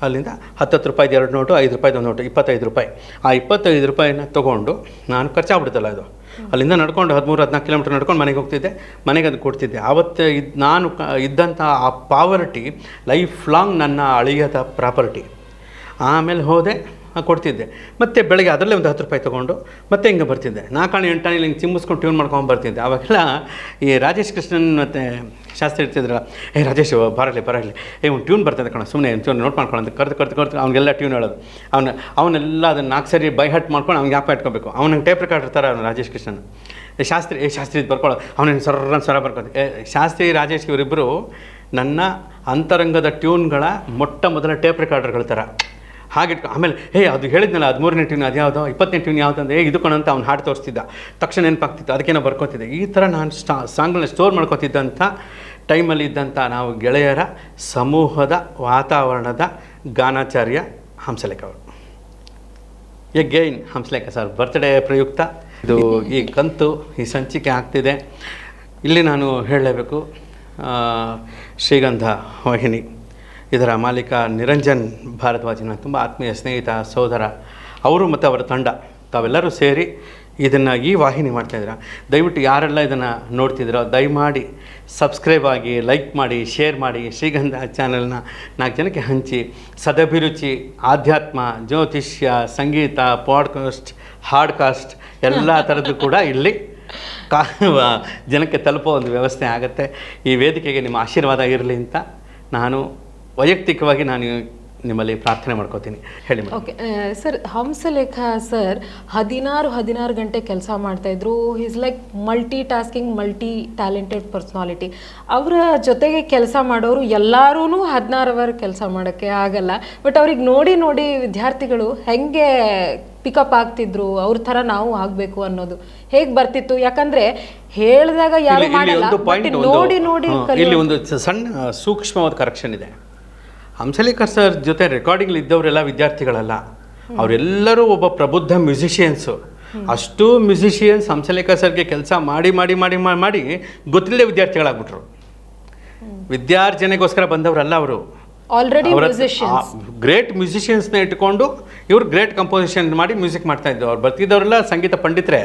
ಅಲ್ಲಿಂದ 10 ರೂಪಾಯಿದು 2 ನೋಟು, 5 ರೂಪಾಯಿದು 1 ನೋಟು, 25 ರೂಪಾಯಿ. ಆ 25 ರೂಪಾಯಿನ ತೊಗೊಂಡು ನಾನು ಖರ್ಚಾಗ್ಬಿಡುತ್ತಲ್ಲ ಅದು, ಅಲ್ಲಿಂದ ನಡ್ಕೊಂಡು 13-14 ಕಿಲೋಮೀಟ್ರ್ ನಡ್ಕೊಂಡು ಮನೆಗೆ ಹೋಗ್ತಿದ್ದೆ, ಮನೆಗೆ ಅದು ಕೊಡ್ತಿದ್ದೆ. ಆವತ್ತು ನಾನು ಇದ್ದಂಥ ಆ ಪಾವರ್ಟಿ ಲೈಫ್ ಲಾಂಗ್ ನನ್ನ ಅಳಿಯದ ಪ್ರಾಪರ್ಟಿ. ಆಮೇಲೆ ಹೋದೆ, ಕೊಡ್ತಿದ್ದೆ, ಮತ್ತು ಬೆಳಗ್ಗೆ ಅದರಲ್ಲೇ ಒಂದು 10 ರೂಪಾಯಿ ತೊಗೊಂಡು ಮತ್ತೆ ಹಿಂಗೆ ಬರ್ತಿದ್ದೆ. 4-8 ಹಿಂಗೆ ಚಿಮ್ಮಿಸ್ಕೊಂಡು ಟ್ಯೂನ್ ಮಾಡ್ಕೊಂಡು ಬರ್ತಿದ್ದೆ. ಆವಾಗೆಲ್ಲ ಈ ರಾಜೇಶ್ ಕೃಷ್ಣನ್ ಮತ್ತು ಶಾಸ್ತ್ರಿ ಇರ್ತಿದ್ರಲ್ಲ, ರಾಜೇಶ್ ಬರಲಿ ಒಂದು ಟ್ಯೂನ್ ಬರ್ತದೆ ಕಣ, ಸುಮ್ಮನೆ ಟ್ಯೂನ್ ನೋಟ್ ಮಾಡ್ಕೊಳ್ಳೋದು, ಕರೆದು ಅವ್ನಿಗೆಲ್ಲ ಟ್ಯೂನ್ ಹೇಳೋದು. ಅವನ್ನೆಲ್ಲ ಅದನ್ನು 4 ಸರಿ ಬೈ ಹಟ್ ಮಾಡ್ಕೊಂಡು ಅವ್ನಿಗೆ ಜ್ಞಾಪ ಇಟ್ಕೋಬೇಕು. ಅವ್ನಿಗೆ ಟೇಪ್ ರೆಕಾರ್ಡ್ ಇರ್ತಾರೆ ಅವ್ನು ರಾಜೇಶ್ ಕೃಷ್ಣನ್. ಶಾಸ್ತ್ರಿ ಇದು ಬರ್ಕೊಳ್ಳೋದು, ಅವನಿಗೆ ಸ್ವರ ಬರ್ಕೋದು. ಶಾಸ್ತ್ರಿ, ರಾಜೇಶ್ ಇವರಿಬ್ಬರು ನನ್ನ ಅಂತರಂಗದ ಟ್ಯೂನ್ಗಳ ಮೊಟ್ಟ ಮೊದಲ ಟೇಪ್ ರೆಕಾರ್ಡರ್ಗಳ ಥರ. ಆಮೇಲೆ ಅದು ಹೇಳಿದ್ನಲ್ಲ 13ನೇ ಟ್ಯೂನ್ ಅದು ಯಾವುದೋ 20ನೇ ಟ್ಯೂನ್ ಯಾವುದು ಅಂದರೆ ಇದು ಕಣಂತ ಅವ್ನು ಹಾಡು ತೋರಿಸ್ತಿದ್ದ, ತಕ್ಷಣ ನೆನಪಾಗ್ತಿತ್ತು, ಅದಕ್ಕೇನೋ ಬರ್ಕೋತಿದ್ದೆ. ಈ ಥರ ನಾನು ಸಾಂಗ್ಗಳನ್ನ ಸ್ಟೋರ್ ಮಾಡ್ಕೋತಿದ್ದಂಥ ಟೈಮಲ್ಲಿ ಇದ್ದಂಥ ನಾವು ಗೆಳೆಯರ ಸಮೂಹದ ವಾತಾವರಣದ ಗಾನಾಚಾರ್ಯ ಹಂಸಲೇಖ ಅವರು. ಎಗೈನ್ ಹಂಸಲೇಖ ಸರ್ ಬರ್ತ್ಡೇ ಪ್ರಯುಕ್ತ ಇದು ಈ ಕಂತು ಈ ಸಂಚಿಕೆ ಆಗ್ತಿದೆ. ಇಲ್ಲಿ ನಾನು ಹೇಳಲೇಬೇಕು, ಶ್ರೀಗಂಧ ವಾಹಿನಿ ಇದರ ಮಾಲೀಕ ನಿರಂಜನ್ ಭಾರದ್ವಾಜಿನ ತುಂಬ ಆತ್ಮೀಯ ಸ್ನೇಹಿತ ಸೋದರ, ಅವರು ಮತ್ತು ಅವರ ತಂಡ ತಾವೆಲ್ಲರೂ ಸೇರಿ ಇದನ್ನು ಈ ವಾಹಿನಿ ಮಾಡ್ತಾಯಿದ್ದೀರ. ದಯವಿಟ್ಟು ಯಾರೆಲ್ಲ ಇದನ್ನು ನೋಡ್ತಿದ್ದೀರೋ ದಯಮಾಡಿ ಸಬ್ಸ್ಕ್ರೈಬ್ ಆಗಿ, ಲೈಕ್ ಮಾಡಿ, ಶೇರ್ ಮಾಡಿ, ಶ್ರೀಗಂಧ ಚಾನೆಲ್ನ 4 ಜನಕ್ಕೆ ಹಂಚಿ. ಸದಭಿರುಚಿ, ಆಧ್ಯಾತ್ಮ, ಜ್ಯೋತಿಷ್ಯ, ಸಂಗೀತ, ಪಾಡ್ಕಾಸ್ಟ್, ಹಾಡ್ಕಾಸ್ಟ್ ಎಲ್ಲ ಥರದ್ದು ಕೂಡ ಇಲ್ಲಿ ಜನಕ್ಕೆ ತಲುಪೋ ಒಂದು ವ್ಯವಸ್ಥೆ ಆಗುತ್ತೆ. ಈ ವೇದಿಕೆಗೆ ನಿಮ್ಮ ಆಶೀರ್ವಾದ ಇರಲಿ ಅಂತ ನಾನು ವೈಯಕ್ತಿಕವಾಗಿ ನಿಮ್ಮಲ್ಲಿ ಪ್ರಾರ್ಥನೆ ಮಾಡ್ಕೋತೀನಿ. ಹೇಳಿ. ಓಕೆ ಸರ್, ಹಂಸಲೇಖ ಸರ್ 16 ಗಂಟೆ ಕೆಲಸ ಮಾಡ್ತಾಯಿದ್ರು. Is like multi tasking, multi talented personality. ಅವರ ಜೊತೆಗೆ ಕೆಲಸ ಮಾಡೋರು ಎಲ್ಲರೂ 16 ಅವರ್ ಕೆಲಸ ಮಾಡೋಕ್ಕೆ ಆಗಲ್ಲ. ಬಟ್ ಅವ್ರಿಗೆ ನೋಡಿ ವಿದ್ಯಾರ್ಥಿಗಳು ಹೆಂಗೆ ಪಿಕಪ್ ಆಗ್ತಿದ್ರು, ಅವ್ರ ಥರ ನಾವು ಆಗಬೇಕು ಅನ್ನೋದು ಹೇಗೆ ಬರ್ತಿತ್ತು? ಯಾಕಂದರೆ ಹೇಳಿದಾಗ ಯಾರು ಮಾಡಲ್ಲ, ನೋಡಿ ಇಲ್ಲಿ ಒಂದು ಸಣ್ಣ ಸೂಕ್ಷ್ಮವಾದ ಕರೆಕ್ಷನ್ ಇದೆ. ಹಂಸಲೇಖ ಸರ್ ಜೊತೆ ರೆಕಾರ್ಡಿಂಗ್ಲಿ ಇದ್ದವರೆಲ್ಲ ವಿದ್ಯಾರ್ಥಿಗಳಲ್ಲ, ಅವರೆಲ್ಲರೂ ಒಬ್ಬ ಪ್ರಬುದ್ಧ ಮ್ಯೂಸಿಷಿಯನ್ಸು. ಅಷ್ಟು ಮ್ಯೂಸಿಷಿಯನ್ಸ್ ಹಂಸಲೇಖ ಸರ್ಗೆ ಕೆಲಸ ಮಾಡಿ ಮಾಡಿ ಮಾಡಿ ಮಾಡಿ ಗೊತ್ತಿಲ್ಲದೆ ವಿದ್ಯಾರ್ಥಿಗಳಾಗ್ಬಿಟ್ರು. ವಿದ್ಯಾರ್ಜನೆಗೋಸ್ಕರ ಬಂದವರಲ್ಲ ಅವರು. ಆಲ್ರೆಡಿ ಗ್ರೇಟ್ ಮ್ಯೂಸಿಷಿಯನ್ಸ್ನ ಇಟ್ಕೊಂಡು ಇವ್ರು ಗ್ರೇಟ್ ಕಂಪೋಸಿಷನ್ ಮಾಡಿ ಮ್ಯೂಸಿಕ್ ಮಾಡ್ತಾ ಇದ್ರು. ಅವ್ರು ಬರ್ತಿದ್ದವರೆಲ್ಲ ಸಂಗೀತ ಪಂಡಿತರೆ,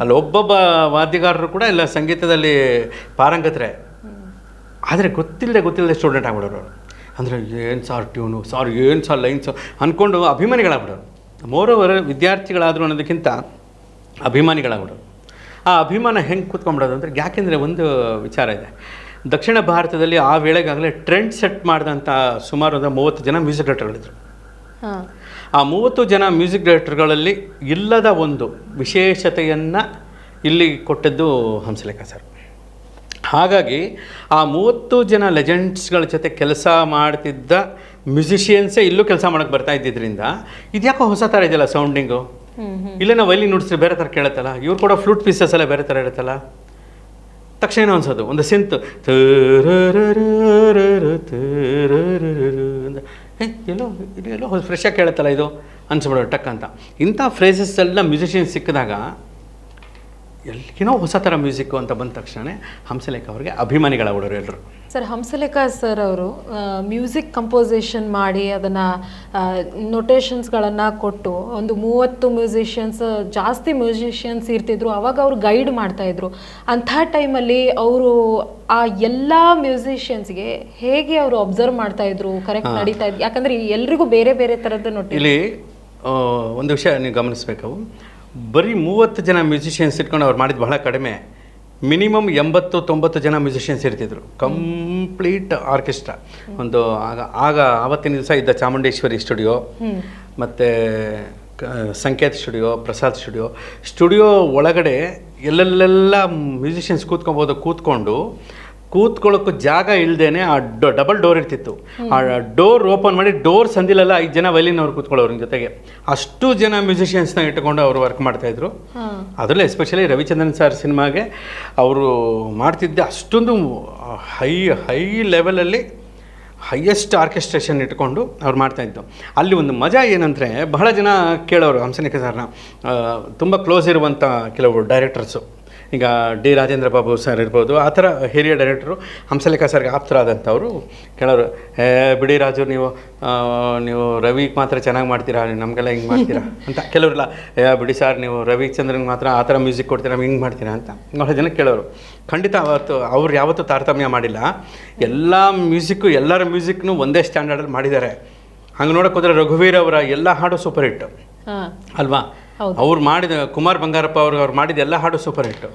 ಅಲ್ಲಿ ಒಬ್ಬೊಬ್ಬ ವಾದ್ಯಗಾರರು ಕೂಡ ಎಲ್ಲ ಸಂಗೀತದಲ್ಲಿ ಪಾರಂಗತರೆ. ಆದರೆ ಗೊತ್ತಿಲ್ಲದೆ ಸ್ಟೂಡೆಂಟ್ ಆಗ್ಬಿಡೋರು. ಅಂದರೆ ಏನು ಸಾರ್ ಟ್ಯೂನು, ಸಾರ್ ಏನು ಸಾರ್ ಲೈನ್ಸು ಅಂದ್ಕೊಂಡು ಅಭಿಮಾನಿಗಳಾಗ್ಬಿಡೋರು. ಮೋರೋವರ್ ವಿದ್ಯಾರ್ಥಿಗಳಾದರು ಅನ್ನೋದಕ್ಕಿಂತ ಅಭಿಮಾನಿಗಳಾಗ್ಬಿಡೋರು. ಆ ಅಭಿಮಾನ ಹೆಂಗೆ ಕೂತ್ಕೊಂಡ್ಬಿಡೋದು ಅಂದರೆ, ಯಾಕೆಂದರೆ ಒಂದು ವಿಚಾರ ಇದೆ. ದಕ್ಷಿಣ ಭಾರತದಲ್ಲಿ ಆ ವೇಳೆಗಾಗಲೇ ಟ್ರೆಂಡ್ ಸೆಟ್ ಮಾಡಿದಂಥ ಸುಮಾರು 30 ಜನ ಮ್ಯೂಸಿಕ್ ಡೈರೆಕ್ಟರ್ಗಳಿದ್ರು. ಆ 30 ಜನ ಮ್ಯೂಸಿಕ್ ಡೈರೆಕ್ಟರ್ಗಳಲ್ಲಿ ಇಲ್ಲದ ಒಂದು ವಿಶೇಷತೆಯನ್ನು ಇಲ್ಲಿ ಕೊಟ್ಟದ್ದು ಹಂಸಲೇಖ ಸರ್. ಹಾಗಾಗಿ ಆ 30 ಜನ ಲೆಜೆಂಡ್ಸ್ಗಳ ಜೊತೆ ಕೆಲಸ ಮಾಡ್ತಿದ್ದ ಮ್ಯೂಸಿಷಿಯನ್ಸೇ ಇಲ್ಲೂ ಕೆಲಸ ಮಾಡೋಕ್ಕೆ ಬರ್ತಾ ಇದ್ದಿದ್ದರಿಂದ ಇದ್ಯಾಕೋ ಹೊಸ ಥರ ಇದೆಯಲ್ಲ ಸೌಂಡಿಂಗು. ಇಲ್ಲೇ ನಾವು ವೈಲಿನ್ ನುಡಿಸಿದ್ರೆ ಬೇರೆ ಥರ ಕೇಳುತ್ತಲ್ಲ, ಇವ್ರು ಕೂಡ ಫ್ಲೂಟ್ ಪೀಸಸ್ ಎಲ್ಲ ಬೇರೆ ಥರ ಇರುತ್ತಲ್ಲ. ತಕ್ಷಣ ಏನೋ ಅನ್ಸೋದು, ಒಂದು ಸಿಂತ್ ಎಲ್ಲೋ ಫ್ರೆಶ್ ಆಗಿ ಕೇಳುತ್ತಲ್ಲ ಇದು ಅನ್ಸ್ಬಿಡೋದು ಟಕ್ ಅಂತ. ಇಂಥ ಫ್ರೇಸಸ್ ಎಲ್ಲ ಮ್ಯೂಸಿಷಿಯನ್ಸ್ ಸಿಕ್ಕಿದಾಗ ಏನೋ ಹೊಸ ಥರ ಮ್ಯೂಸಿಕ್ಕು ಅಂತ ಬಂದ ತಕ್ಷಣ ಹಂಸಲೇಖ ಅವ್ರಿಗೆ ಅಭಿಮಾನಿಗಳಾಗ್ಬಿಡೋರು ಎಲ್ಲರೂ. ಸರ್, ಹಂಸಲೇಖ ಸರ್ ಅವರು ಮ್ಯೂಸಿಕ್ ಕಂಪೋಸಿಷನ್ ಮಾಡಿ ಅದನ್ನು ನೊಟೇಷನ್ಸ್ಗಳನ್ನು ಕೊಟ್ಟು ಒಂದು 30 ಮ್ಯೂಸಿಷಿಯನ್ಸ್, ಜಾಸ್ತಿ ಮ್ಯೂಸಿಷಿಯನ್ಸ್ ಇರ್ತಿದ್ರು. ಅವಾಗ ಅವರು ಗೈಡ್ ಮಾಡ್ತಾಯಿದ್ರು. ಅಂಥ ಟೈಮಲ್ಲಿ ಅವರು ಆ ಎಲ್ಲ ಮ್ಯೂಸಿಷಿಯನ್ಸ್ಗೆ ಹೇಗೆ ಅವರು ಅಬ್ಸರ್ವ್ ಮಾಡ್ತಾಯಿದ್ರು, ಕರೆಕ್ಟ್ ನಡೀತಾ ಇದ್ರು? ಯಾಕಂದರೆ ಎಲ್ರಿಗೂ ಬೇರೆ ಬೇರೆ ಥರದ್ದು ಇಲ್ಲಿ ಒಂದು ವಿಷಯ ನೀವು ಗಮನಿಸಬೇಕು. ಬರೀ 30 ಜನ ಮ್ಯೂಸಿಷಿಯನ್ಸ್ ಇಟ್ಕೊಂಡು ಅವ್ರು ಮಾಡಿದ್ದು ಬಹಳ ಕಡಿಮೆ. ಮಿನಿಮಮ್ 80-90 ಜನ ಮ್ಯೂಸಿಷಿಯನ್ಸ್ ಇರ್ತಿದ್ರು. Complete orchestra. ಒಂದು ಆವತ್ತಿನ ದಿವಸ ಇದ್ದ ಚಾಮುಂಡೇಶ್ವರಿ ಸ್ಟುಡಿಯೋ, ಮತ್ತು ಸಂಕೇತ್ ಸ್ಟುಡಿಯೋ, ಪ್ರಸಾದ್ ಸ್ಟುಡಿಯೋ ಒಳಗಡೆ ಎಲ್ಲೆಲ್ಲೆಲ್ಲ ಮ್ಯೂಸಿಷಿಯನ್ಸ್ ಕೂತ್ಕೊಳ್ಳೋಕ್ಕೂ ಜಾಗ ಇಲ್ಲದೇನೆ ಆ ಡಬಲ್ ಡೋರ್ ಇರ್ತಿತ್ತು. ಆ ಡೋರ್ ಓಪನ್ ಮಾಡಿ ಡೋರ್ ಸಂದಿಲೆಲ್ಲ 5 ಜನ ವೈಲಿನ್ ಅವ್ರು ಕೂತ್ಕೊಳ್ಳೋರು ಜೊತೆಗೆ. ಅಷ್ಟು ಜನ ಮ್ಯೂಸಿಷಿಯನ್ಸ್ನ ಇಟ್ಕೊಂಡು ಅವರು ವರ್ಕ್ ಮಾಡ್ತಾಯಿದ್ರು. ಅದರಲ್ಲೂ ಎಸ್ಪೆಷಲಿ ರವಿಚಂದ್ರನ್ ಸರ್ ಸಿನಿಮಾಗೆ ಅವರು ಮಾಡ್ತಿದ್ದೆ ಅಷ್ಟೊಂದು ಹೈ ಲೆವೆಲಲ್ಲಿ ಹೈಯೆಸ್ಟ್ ಆರ್ಕೆಸ್ಟ್ರೇಷನ್ ಇಟ್ಕೊಂಡು ಅವ್ರು ಮಾಡ್ತಾಯಿದ್ದು. ಅಲ್ಲಿ ಒಂದು ಮಜಾ ಏನಂದರೆ, ಬಹಳ ಜನ ಕೇಳೋರು ಹಂಸಲೇಖ ಸರ್ನ, ತುಂಬ ಕ್ಲೋಸ್ ಇರುವಂಥ ಕೆಲವರು ಡೈರೆಕ್ಟರ್ಸು. ಈಗ ಡಿ ರಾಜೇಂದ್ರ ಬಾಬು ಸರ್ ಇರ್ಬೋದು, ಆ ಥರ ಹಿರಿಯ ಡೈರೆಕ್ಟ್ರು ಹಂಸಲೇಖ ಸರ್ಗೆ ಆಪ್ತರಾದಂಥವರು ಕೇಳೋರು, ಬಿಡಿ ರಾಜು, ನೀವು ರವಿಗೆ ಮಾತ್ರ ಚೆನ್ನಾಗಿ ಮಾಡ್ತೀರಾ, ನಮಗೆಲ್ಲ ಹಿಂಗೆ ಮಾಡ್ತೀರಾ ಅಂತ. ಕೆಲವರೆಲ್ಲ ಬಿಡಿ ಸರ್, ನೀವು ರವಿಚಂದ್ರನ್ಗೆ ಮಾತ್ರ ಆ ಥರ ಮ್ಯೂಸಿಕ್ ಕೊಡ್ತೀರಾ, ನಮ್ಗೆ ಹಿಂಗೆ ಮಾಡ್ತೀರಾ ಅಂತ ಬಹಳ ಜನ ಕೇಳೋರು. ಖಂಡಿತ ಅವ್ರು ಯಾವತ್ತೂ ತಾರತಮ್ಯ ಮಾಡಿಲ್ಲ. ಎಲ್ಲರ ಮ್ಯೂಸಿಕ್ನು ಒಂದೇ ಸ್ಟ್ಯಾಂಡರ್ಡಲ್ಲಿ ಮಾಡಿದ್ದಾರೆ. ಹಂಗೆ ನೋಡೋಕೆ ಹೋದರೆ ರಘುವೀರ್ ಅವರ ಎಲ್ಲ ಹಾಡು ಸೂಪರ್ ಹಿಟ್ ಅಲ್ವಾ? ಅವ್ರು ಮಾಡಿದ ಕುಮಾರ್ ಬಂಗಾರಪ್ಪ ಅವ್ರು ಮಾಡಿದ ಎಲ್ಲ ಹಾಡು ಸೂಪರ್ ಹಿಟ್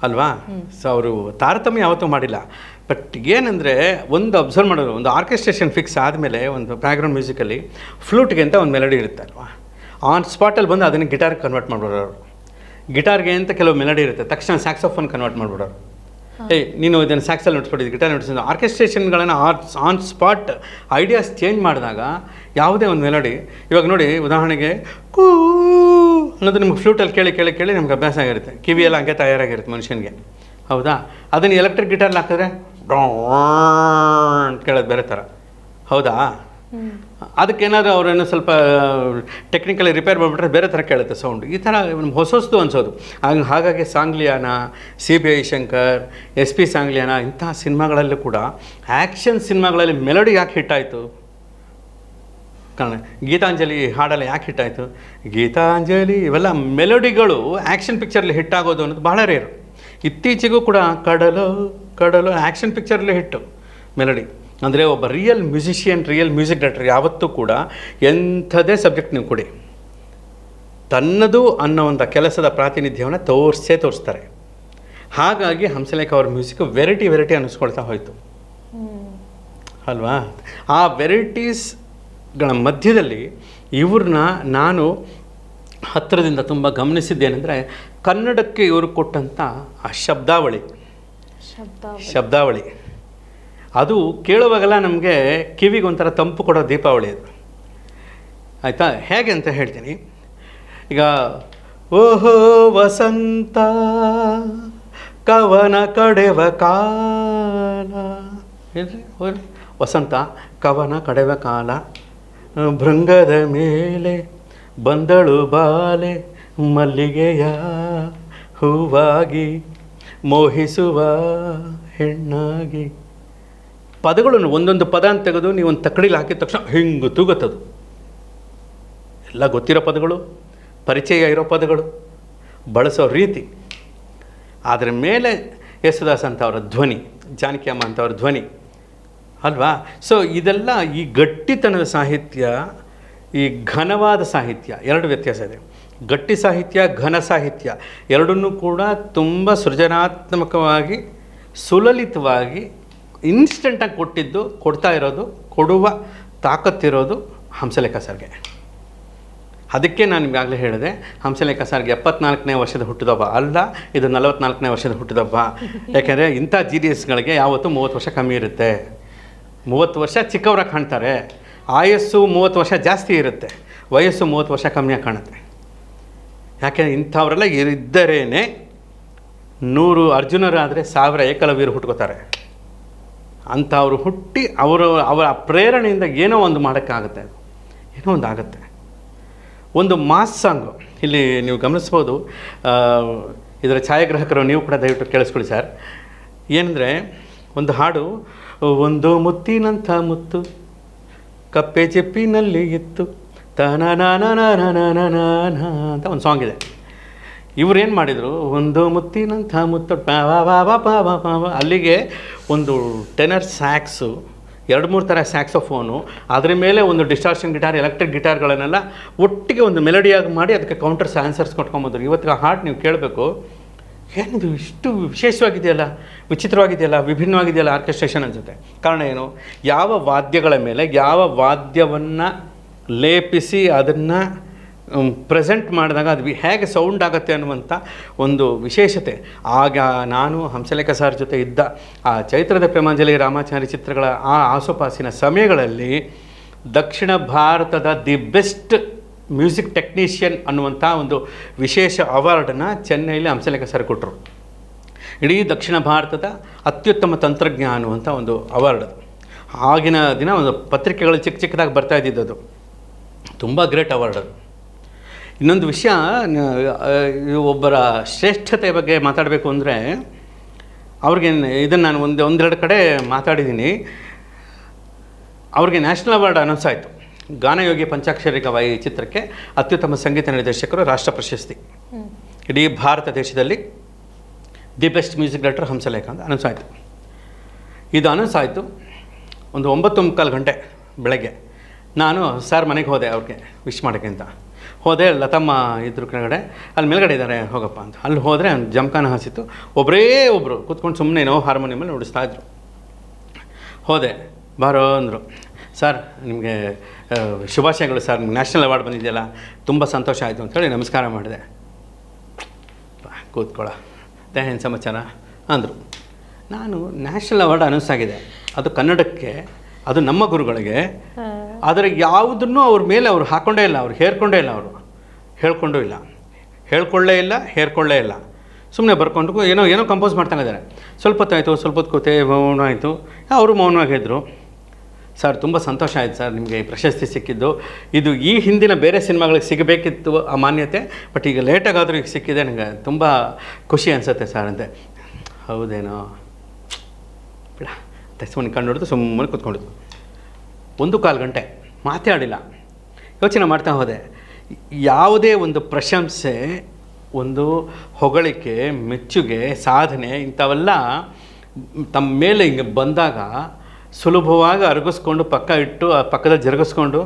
ಅಲ್ವಾ? ಸೊ ಅವರು ತಾರತಮ್ಯ ಯಾವತ್ತೂ ಮಾಡಿಲ್ಲ. ಬಟ್ ಏನಂದರೆ, ಒಂದು ಅಬ್ಸರ್ವ್ ಮಾಡೋದು, ಒಂದು ಆರ್ಕೆಸ್ಟ್ರೇಷನ್ ಫಿಕ್ಸ್ ಆದಮೇಲೆ ಒಂದು ಬ್ಯಾಕ್ಗ್ರೌಂಡ್ ಮ್ಯೂಸಿಕಲ್ಲಿ ಫ್ಲೂಟ್ಗೆ ಅಂತ ಒಂದು ಮೆಲಡಿ ಇರುತ್ತೆ ಅಲ್ವಾ? ಆನ್ ಸ್ಪಾಟಲ್ಲಿ ಬಂದು ಅದನ್ನು ಗಿಟಾರ್ಗೆ ಕನ್ವರ್ಟ್ ಮಾಡಿಬಿಡೋರು. ಗಿಟಾರ್ಗೆ ಅಂತ ಕೆಲವು ಮೆಲಡಿ ಇರುತ್ತೆ, ತಕ್ಷಣ ಸ್ಯಾಕ್ಸೋಫೋನ್ ಕನ್ವರ್ಟ್ ಮಾಡಿಬಿಡೋರು. ನೀನು ಇದನ್ನು ಸ್ಯಾಕ್ಸಲ್ಲಿ ನುಡಿಸ್ಬಿಟ್ಟಿದ್ದು, ಗಿಟಾರ್ ನುಡಿಸಿದ್ದು, ಆರ್ಕೆಸ್ಟ್ರೇಷನ್ಗಳನ್ನು ಆನ್ ಸ್ಪಾಟ್ ಐಡಿಯಾಸ್ ಚೇಂಜ್ ಮಾಡಿದಾಗ ಯಾವುದೇ ಒಂದು ಮೆಲೋಡಿ, ಇವಾಗ ನೋಡಿ ಉದಾಹರಣೆಗೆ ಕೂ ಅನ್ನೋದು ನಿಮ್ಗೆ ಫ್ಲೂಟಲ್ಲಿ ಕೇಳಿ ಕೇಳಿ ಕೇಳಿ ನಮ್ಗೆ ಅಭ್ಯಾಸ ಆಗಿರುತ್ತೆ, ಕಿವಿಯೆಲ್ಲ ಹಂಗೆ ತಯಾರಾಗಿರುತ್ತೆ ಮನುಷ್ಯನಿಗೆ, ಹೌದಾ? ಅದನ್ನು ಎಲೆಕ್ಟ್ರಿಕ್ ಗಿಟಾರ್ಲಿ ಹಾಕಿದ್ರೆ ಅಂತ ಕೇಳೋದು ಬೇರೆ ಥರ, ಹೌದಾ? ಅದಕ್ಕೇನಾದರೂ ಅವರೇನೋ ಸ್ವಲ್ಪ ಟೆಕ್ನಿಕಲಿ ರಿಪೇರ್ ಮಾಡಿಬಿಟ್ರೆ ಬೇರೆ ಥರ ಕೇಳುತ್ತೆ ಸೌಂಡ್. ಈ ಥರ ಹೊಸದು ಅನಿಸೋದು. ಹಾಗಾಗಿ ಸಾಂಗ್ಲಿಯಾನ, CBI ಶಂಕರ್, SP ಸಾಂಗ್ಲಿಯಾನ ಇಂತಹ ಸಿನಿಮಾಗಳಲ್ಲೂ ಕೂಡ ಆ್ಯಕ್ಷನ್ ಸಿನಿಮಾಗಳಲ್ಲಿ ಮೆಲೋಡಿ ಯಾಕೆ ಹಿಟ್ಟಾಯಿತು? ಕಾರಣ ಗೀತಾಂಜಲಿ ಹಾಡೆಲ್ಲ ಯಾಕೆ ಹಿಟ್ಟಾಯಿತು? ಗೀತಾಂಜಲಿ ಇವೆಲ್ಲ ಮೆಲೋಡಿಗಳು ಆ್ಯಕ್ಷನ್ ಪಿಕ್ಚರ್ಲಿ ಹಿಟ್ಟಾಗೋದು ಅನ್ನೋದು ಬಹಳ ರೇರು. ಇತ್ತೀಚೆಗೂ ಕೂಡ ಕಡಲು ಕಡಲು ಆ್ಯಕ್ಷನ್ ಪಿಕ್ಚರ್ಲಿ ಹಿಟ್ಟು ಮೆಲೋಡಿ. ಅಂದರೆ ಒಬ್ಬ real musician, real music director ಯಾವತ್ತೂ ಕೂಡ ಎಂಥದೇ ಸಬ್ಜೆಕ್ಟ್ ನೀವು ಕೊಡಿ, ತನ್ನದು ಅನ್ನೋ ಒಂದು ಕೆಲಸದ ಪ್ರಾತಿನಿಧ್ಯವನ್ನು ತೋರಿಸ್ತಾರೆ. ಹಾಗಾಗಿ ಹಂಸಲೇಖ ಅವ್ರ ಮ್ಯೂಸಿಕ್ ವೆರೈಟಿ ಅನ್ನಿಸ್ಕೊಳ್ತಾ ಹೋಯಿತು ಅಲ್ವಾ? ಆ ವೆರೈಟೀಸ್ಗಳ ಮಧ್ಯದಲ್ಲಿ ಇವ್ರನ್ನ ನಾನು ಹತ್ತಿರದಿಂದ ತುಂಬ ಗಮನಿಸಿದ್ದೇನೆಂದರೆ, ಕನ್ನಡಕ್ಕೆ ಇವರು ಕೊಟ್ಟಂಥ ಆ ಶಬ್ದಾವಳಿ ಅದು ಕೇಳುವಾಗೆಲ್ಲ ನಮಗೆ ಕಿವಿಗೆ ಒಂಥರ ತಂಪು ಕೊಡೋ ದೀಪಾವಳಿ ಅದು, ಆಯಿತಾ? ಹೇಗೆ ಅಂತ ಹೇಳ್ತೀನಿ. ಈಗ ಓಹೋ ವಸಂತ ಕವನ ಕಡೆವ ಕಾಲ, ಹೇಳ್ರಿ ವಸಂತ ಕವನ ಕಡೆವ ಕಾಲ, ಭೃಂಗದ ಮೇಲೆ ಬಂದಳು ಬಾಲೆ ಮಲ್ಲಿಗೆಯ ಹೂವಾಗಿ ಮೋಹಿಸುವ ಹೆಣ್ಣಾಗಿ. ಪದಗಳನ್ನು ಒಂದೊಂದು ಪದ ಅಂತ ತೆಗೆದು ನೀವು ಒಂದು ತಕ್ಕಡಿಲಿ ಹಾಕಿದ ತಕ್ಷಣ ಹಿಂಗೆ ತೂಗುತ್ತದು. ಎಲ್ಲ ಗೊತ್ತಿರೋ ಪದಗಳು, ಪರಿಚಯ ಇರೋ ಪದಗಳು, ಬಳಸೋ ರೀತಿ, ಅದರ ಮೇಲೆ ಯೇಸುದಾಸ್ ಅಂತ ಅವರ ಧ್ವನಿ, ಜಾನಕಿ ಅಮ್ಮ ಅಂತ ಅವರ ಧ್ವನಿ ಅಲ್ವಾ? ಸೊ ಇದೆಲ್ಲ ಈ ಗಟ್ಟಿತನದ ಸಾಹಿತ್ಯ, ಈ ಘನವಾದ ಸಾಹಿತ್ಯ, ಎರಡು ವ್ಯತ್ಯಾಸ ಇದೆ. ಗಟ್ಟಿ ಸಾಹಿತ್ಯ, ಘನ ಸಾಹಿತ್ಯ ಎರಡನ್ನೂ ಕೂಡ ತುಂಬ ಸೃಜನಾತ್ಮಕವಾಗಿ, ಸುಲಲಿತವಾಗಿ, ಇನ್ಸ್ಟೆಂಟಾಗಿ ಕೊಡ್ತಾ ಇರೋದು, ಕೊಡುವ ತಾಕತ್ತಿರೋದು ಹಂಸಲೇಖ ಸರ್ಗೆ. ಅದಕ್ಕೆ ನಾನು ನಿಮಗಾಗಲೇ ಹೇಳಿದೆ, ಹಂಸಲೇಖ ಸರ್ಗೆ 74ನೇ ವರ್ಷದ ಹುಟ್ಟಿದಬ್ಬ ಅಲ್ಲ, ಇದು 44ನೇ ವರ್ಷದ ಹುಟ್ಟಿದಬ್ಬ. ಯಾಕೆಂದರೆ ಇಂಥ GDSಗಳಿಗೆ ಯಾವತ್ತೂ 30 ವರ್ಷ ಕಮ್ಮಿ ಇರುತ್ತೆ. 30 ವರ್ಷ ಚಿಕ್ಕವರಾಗಿ ಕಾಣ್ತಾರೆ, ಆಯಸ್ಸು 30 ವರ್ಷ ಜಾಸ್ತಿ ಇರುತ್ತೆ, ವಯಸ್ಸು 30 ವರ್ಷ ಕಮ್ಮಿಯಾಗಿ ಕಾಣುತ್ತೆ. ಯಾಕೆಂದರೆ ಇಂಥವರೆಲ್ಲ ಇದ್ದರೇ 100 ಅರ್ಜುನರಾದರೆ 1000 ಏಕಲವ್ಯರು ಹುಟ್ಕೋತಾರೆ. ಅಂಥವ್ರು ಹುಟ್ಟಿ ಅವರ ಪ್ರೇರಣೆಯಿಂದ ಏನೋ ಒಂದು ಮಾಡೋಕ್ಕಾಗುತ್ತೆ, ಏನೋ ಒಂದು ಆಗುತ್ತೆ. ಒಂದು ಮಾಸ್ ಸಾಂಗು ಇಲ್ಲಿ ನೀವು ಗಮನಿಸ್ಬೋದು, ಇದರ ಛಾಯಾಗ್ರಾಹಕರು ನೀವು ಕೂಡ ದಯವಿಟ್ಟು ಕೇಳಿಸ್ಕೊಳ್ಳಿ ಸರ್. ಏನಂದರೆ ಒಂದು ಹಾಡು, ಒಂದು ಮುತ್ತಿನಂಥ ಮುತ್ತು ಕಪ್ಪೆ ಚೆಪ್ಪಿನಲ್ಲಿ ಇತ್ತು ತನನನನನನನನ ಅಂತ ಒಂದು ಸಾಂಗ್ ಇದೆ. ಇವ್ರೇನು ಮಾಡಿದರು, ಒಂದು ಮುತ್ತಿನಂಥ ಮುತ್ತು ಅಲ್ಲಿಗೆ ಒಂದು ಟೆನರ್ ಸ್ಯಾಕ್ಸು, 2-3 ಥರ ಸ್ಯಾಕ್ಸೋಫೋನು, ಅದರ ಮೇಲೆ ಒಂದು ಡಿಸ್ಟಾರ್ಷನ್ ಗಿಟಾರ್, ಎಲೆಕ್ಟ್ರಿಕ್ ಗಿಟಾರ್ಗಳನ್ನೆಲ್ಲ ಒಟ್ಟಿಗೆ ಒಂದು ಮೆಲಡಿಯಾಗಿ ಮಾಡಿ ಅದಕ್ಕೆ ಕೌಂಟರ್ಸ್ ಆನ್ಸರ್ಸ್ ಕೊಟ್ಕೊಂಬಂದರು. ಇವತ್ತಿಗೆ ಹಾಡು ನೀವು ಕೇಳಬೇಕು, ಏನಿದು ಇಷ್ಟು ವಿಶೇಷವಾಗಿದೆಯಲ್ಲ, ವಿಚಿತ್ರವಾಗಿದೆಯಲ್ಲ, ವಿಭಿನ್ನವಾಗಿದೆಯಲ್ಲ ಆರ್ಕೆಸ್ಟ್ರೇಷನ್ ಅನಿಸುತ್ತೆ. ಕಾರಣ ಏನು? ಯಾವ ವಾದ್ಯಗಳ ಮೇಲೆ ಯಾವ ವಾದ್ಯವನ್ನು ಲೇಪಿಸಿ ಅದನ್ನು ಪ್ರೆಸೆಂಟ್ ಮಾಡಿದಾಗ ಅದು ಹೇಗೆ ಸೌಂಡ್ ಆಗುತ್ತೆ ಅನ್ನುವಂಥ ಒಂದು ವಿಶೇಷತೆ. ಆಗ ನಾನು ಹಂಸಲೇಖ ಸರ್ ಜೊತೆ ಇದ್ದ ಆ ಚೈತ್ರದ ಪ್ರೇಮಾಂಜಲಿ, ರಾಮಾಚಾರಿ ಚಿತ್ರಗಳ ಆ ಆಸುಪಾಸಿನ ಸಮಯಗಳಲ್ಲಿ ದಕ್ಷಿಣ ಭಾರತದ ದಿ ಬೆಸ್ಟ್ ಮ್ಯೂಸಿಕ್ ಟೆಕ್ನಿಷಿಯನ್ ಅನ್ನುವಂಥ ಒಂದು ವಿಶೇಷ ಅವಾರ್ಡನ್ನು ಚೆನ್ನೈಲಿ ಹಂಸಲೇಖ ಸರ್ ಕೊಟ್ಟರು. ಇಡೀ ದಕ್ಷಿಣ ಭಾರತದ ಅತ್ಯುತ್ತಮ ತಂತ್ರಜ್ಞ ಅನ್ನುವಂಥ ಒಂದು ಅವಾರ್ಡ್. ಆಗಿನ ದಿನ ಒಂದು ಪತ್ರಿಕೆಗಳು ಚಿಕ್ಕದಾಗಿ ಬರ್ತಾ ಇದ್ದಿದ್ದದು, ತುಂಬ ಗ್ರೇಟ್ ಅವಾರ್ಡ್ ಅದು. ಇನ್ನೊಂದು ವಿಷಯ, ಒಬ್ಬರ ಶ್ರೇಷ್ಠತೆ ಬಗ್ಗೆ ಮಾತಾಡಬೇಕು ಅಂದರೆ ಅವ್ರಿಗೆ ಇದನ್ನು ನಾನು ಒಂದೆರಡು ಕಡೆ ಮಾತಾಡಿದ್ದೀನಿ. ಅವ್ರಿಗೆ ನ್ಯಾಷನಲ್ ಅವಾರ್ಡ್ ಅನೌನ್ಸ್ ಆಯಿತು. ಗಾನಯೋಗಿ ಪಂಚಾಕ್ಷರಿ ಗವಾಯಿ ಚಿತ್ರಕ್ಕೆ ಅತ್ಯುತ್ತಮ ಸಂಗೀತ ನಿರ್ದೇಶಕರು, ರಾಷ್ಟ್ರ ಪ್ರಶಸ್ತಿ. ಇಡೀ ಭಾರತ ದೇಶದಲ್ಲಿ the best music director Hamsalekha ಅಂತ ಅನೌನ್ಸ್ ಆಯಿತು. ಇದು ಅನೌನ್ಸ್ ಆಯಿತು ಒಂದು 9:45 ಗಂಟೆ ಬೆಳಗ್ಗೆ. ನಾನು ಸರ್ ಮನೆಗೆ ಹೋದೆ ಅವ್ರಿಗೆ ವಿಶ್ ಮಾಡೋಕ್ಕೆ ಅಂತ. ಹೋದೆ, ಲತಮ್ಮ ಇದ್ರ ಕೆಳಗಡೆ, ಅಲ್ಲಿ ಮೇಲ್ಗಡೆ ಇದ್ದಾರೆ ಹೋಗಪ್ಪ ಅಂತ. ಅಲ್ಲಿ ಹೋದರೆ ಜಮಖಾನ ಹಾಸಿತ್ತು, ಒಬ್ಬರು ಕೂತ್ಕೊಂಡು ಸುಮ್ಮನೆ ಏನೋ ಹಾರ್ಮೋನಿಯಮಲ್ಲಿ ನುಡಿಸ್ತಾ ಇದ್ರು. ಹೋದೆ, ಬಾರೋ ಅಂದರು. ಸರ್ ನಿಮಗೆ ಶುಭಾಶಯಗಳು ಸರ್, ನಿಮ್ಗೆ ನ್ಯಾಷನಲ್ ಅವಾರ್ಡ್ ಬಂದಿದೆಯಲ್ಲ, ತುಂಬ ಸಂತೋಷ ಆಯಿತು ಅಂಥೇಳಿ ನಮಸ್ಕಾರ ಮಾಡಿದೆ. ಕೂತ್ಕೊಳ್ಳ ಏನು ಸಮಾಚಾರ ಅಂದರು. ನಾನು ನ್ಯಾಷನಲ್ ಅವಾರ್ಡ್ ಅನೌನ್ಸ್ ಆಗಿದೆ, ಅದು ಕನ್ನಡಕ್ಕೆ, ಅದು ನಮ್ಮ ಗುರುಗಳಿಗೆ. ಆದರೆ ಯಾವುದನ್ನು ಅವ್ರ ಮೇಲೆ ಅವ್ರು ಹಾಕ್ಕೊಂಡೇ ಇಲ್ಲ, ಅವ್ರು ಹೇರ್ಕೊಂಡೇ ಇಲ್ಲ, ಅವರು ಹೇಳ್ಕೊಂಡೂ ಇಲ್ಲ, ಹೇಳ್ಕೊಳ್ಳೇ ಇಲ್ಲ, ಹೇರ್ಕೊಳ್ಳೇ ಇಲ್ಲ. ಸುಮ್ಮನೆ ಬರ್ಕೊಂಡು ಏನೋ ಕಂಪೋಸ್ ಮಾಡ್ತಾಯಿದ್ದಾರೆ. ಸ್ವಲ್ಪ ಹೊತ್ತಾಯಿತು, ಸ್ವಲ್ಪ ಹೊತ್ತು ಕೂತೆ ಮೌನ ಆಯಿತು. ಅವರು ಮೌನವಾಗಿದ್ದರು. ಸರ್ ತುಂಬ ಸಂತೋಷ ಆಯಿತು ಸರ್, ನಿಮಗೆ ಈ ಪ್ರಶಸ್ತಿ ಸಿಕ್ಕಿದ್ದು. ಇದು ಈ ಹಿಂದಿನ ಬೇರೆ ಸಿನಿಮಾಗಳಿಗೆ ಸಿಗಬೇಕಿತ್ತು ಆ ಮಾನ್ಯತೆ, ಬಟ್ ಈಗ ಲೇಟಾಗಾದರೂ ಈಗ ಸಿಕ್ಕಿದೆ, ನನಗೆ ತುಂಬ ಖುಷಿ ಅನಿಸುತ್ತೆ ಸರ್ ಅಂತೆ. ಹೌದೇನೋ ಬಿಡ ಸುಮ್ಮನೆ ಕಣ್ಣು ಹೊಡೆದು ಸುಮ್ಮನೆ ಕೂತ್ಕೊಂಡಿದ್ದು. 1.25 ಗಂಟೆ ಮಾತಾಡಿಲ್ಲ, ಯೋಚನೆ ಮಾಡ್ತಾ ಹೋದೆ. ಯಾವುದೇ ಒಂದು ಪ್ರಶಂಸೆ, ಒಂದು ಹೊಗಳಿಕೆ, ಮೆಚ್ಚುಗೆ, ಸಾಧನೆ ಇಂಥವೆಲ್ಲ ತಮ್ಮ ಮೇಲೆ ಹಿಂಗೆ ಬಂದಾಗ ಸುಲಭವಾಗಿ ಅರಗಿಸ್ಕೊಂಡು ಪಕ್ಕ ಇಟ್ಟು ಆ ಪಕ್ಕದಲ್ಲಿ ಜರುಗಿಸ್ಕೊಂಡು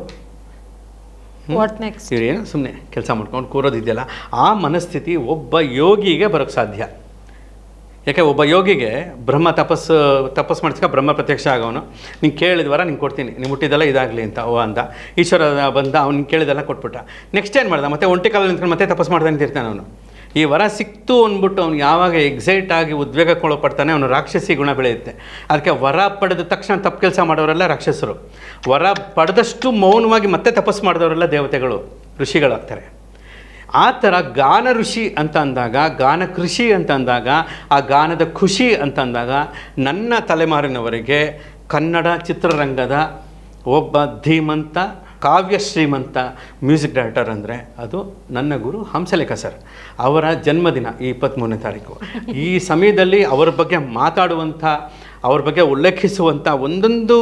ಇವ್ರೇನು ಸುಮ್ಮನೆ ಕೆಲಸ ಮಾಡ್ಕೊಂಡು ಕೂರೋದಿದೆಯಲ್ಲ, ಆ ಮನಸ್ಥಿತಿ ಒಬ್ಬ ಯೋಗಿಗೆ ಬರೋಕ್ಕೆ ಸಾಧ್ಯ. ಯಾಕೆ ಒಬ್ಬ ಯೋಗಿಗೆ ಬ್ರಹ್ಮ ತಪಸ್ಸು ಮಾಡಿಸ್ಕ ಬ್ರಹ್ಮ ಪ್ರತ್ಯಕ್ಷ ಆಗೋನು. ನೀನು ಕೇಳಿದ್ವರ ನಿಂಗೆ ಕೊಡ್ತೀನಿ, ನೀವು ಮುಟ್ಟಿದ್ದೆಲ್ಲ ಇದಾಗಲಿ ಅಂತ ಅಂದ. ಈಶ್ವರ ಬಂದ, ಅವ್ನು ಕೇಳಿದೆಲ್ಲ ಕೊಟ್ಬಿಟ್ಟ. ನೆಕ್ಸ್ಟ್ ಏನು ಮಾಡ್ದ, ಮತ್ತೆ ಒಂಟಿ ಕಾಲಲ್ಲಿ ನಿಂತ್ಕೊಂಡು ಮತ್ತೆ ತಪಸ್ಸು ಮಾಡ್ದೆ ನಿಂತಿರ್ತಾನೆ ಅವನು. ಈ ವರ ಸಿಕ್ತು ಅಂದ್ಬಿಟ್ಟು ಅವ್ನು ಯಾವಾಗ ಎಕ್ಸೈಟ್ ಆಗಿ ಉದ್ವೇಗಕ್ಕೊಳಪಡ್ತಾನೆ, ಅವನು ರಾಕ್ಷಸಿ ಗುಣ ಬೆಳೆಯುತ್ತೆ. ಅದಕ್ಕೆ ವರ ಪಡೆದ ತಕ್ಷಣ ತಪ್ಪು ಕೆಲಸ ಮಾಡೋರೆಲ್ಲ ರಾಕ್ಷಸರು. ವರ ಪಡೆದಷ್ಟು ಮೌನವಾಗಿ ಮತ್ತೆ ತಪಸ್ಸು ಮಾಡಿದವರೆಲ್ಲ ದೇವತೆಗಳು, ಋಷಿಗಳಾಗ್ತಾರೆ. ಆ ಥರ ಗಾನ ಋಷಿ ಅಂತ ಅಂದಾಗ, ಗಾನ ಕೃಷಿ ಅಂತ ಅಂದಾಗ, ಆ ಗಾನದ ಖುಷಿ ಅಂತ ಅಂದಾಗ, ನನ್ನ ತಲೆಮಾರಿನವರಿಗೆ ಕನ್ನಡ ಚಿತ್ರರಂಗದ ಒಬ್ಬ ಧೀಮಂತ ಕಾವ್ಯ ಶ್ರೀಮಂತ ಮ್ಯೂಸಿಕ್ ಡೈರೆಕ್ಟರ್ ಅಂದರೆ ಅದು ನನ್ನ ಗುರು ಹಂಸಲೇಖ ಸರ್. ಅವರ ಜನ್ಮದಿನ ಈ 23ನೇ ತಾರೀಕು. ಈ ಸಮಯದಲ್ಲಿ ಅವರ ಬಗ್ಗೆ ಮಾತಾಡುವಂಥ, ಅವ್ರ ಬಗ್ಗೆ ಉಲ್ಲೇಖಿಸುವಂಥ ಒಂದೊಂದು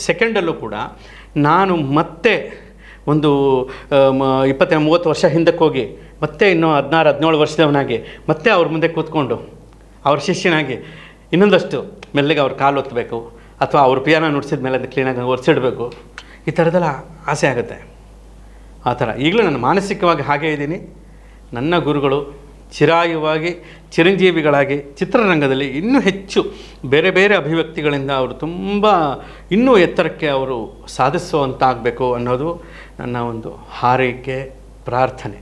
ಸೆಕೆಂಡಲ್ಲೂ ಕೂಡ ನಾನು ಮತ್ತೆ ಒಂದು 20-30 ವರ್ಷ ಹಿಂದಕ್ಕೆ ಹೋಗಿ ಮತ್ತೆ ಇನ್ನೂ 16-17 ವರ್ಷದವನಾಗಿ ಮತ್ತೆ ಅವ್ರ ಮುಂದೆ ಕೂತ್ಕೊಂಡು ಅವ್ರ ಶಿಷ್ಯನಾಗಿ ಇನ್ನೊಂದಷ್ಟು ಮೆಲ್ಲಿಗೆ ಅವ್ರ ಕಾಲು ಒತ್ತಬೇಕು, ಅಥವಾ ಅವ್ರ ಪಿಯಾನೋ ನುಡಿಸಿದ ಮೇಲೆ ಅದು ಕ್ಲೀನಾಗಿ ಒರೆಸಿಡಬೇಕು. ಈ ಥರದ್ದೆಲ್ಲ ಆಸೆ ಆಗುತ್ತೆ. ಆ ಥರ ಈಗಲೂ ನಾನು ಮಾನಸಿಕವಾಗಿ ಹಾಗೇ ಇದ್ದೀನಿ. ನನ್ನ ಗುರುಗಳು ಚಿರಾಯುವಾಗಿ ಚಿರಂಜೀವಿಗಳಾಗಿ ಚಿತ್ರರಂಗದಲ್ಲಿ ಇನ್ನೂ ಹೆಚ್ಚು ಬೇರೆ ಬೇರೆ ಅಭಿವ್ಯಕ್ತಿಗಳಿಂದ ಅವರು ತುಂಬ ಇನ್ನೂ ಎತ್ತರಕ್ಕೆ ಅವರು ಸಾಧಿಸುವಂತಾಗಬೇಕು ಅನ್ನೋದು ನನ್ನ ಒಂದು ಹಾರೈಕೆ, ಪ್ರಾರ್ಥನೆ.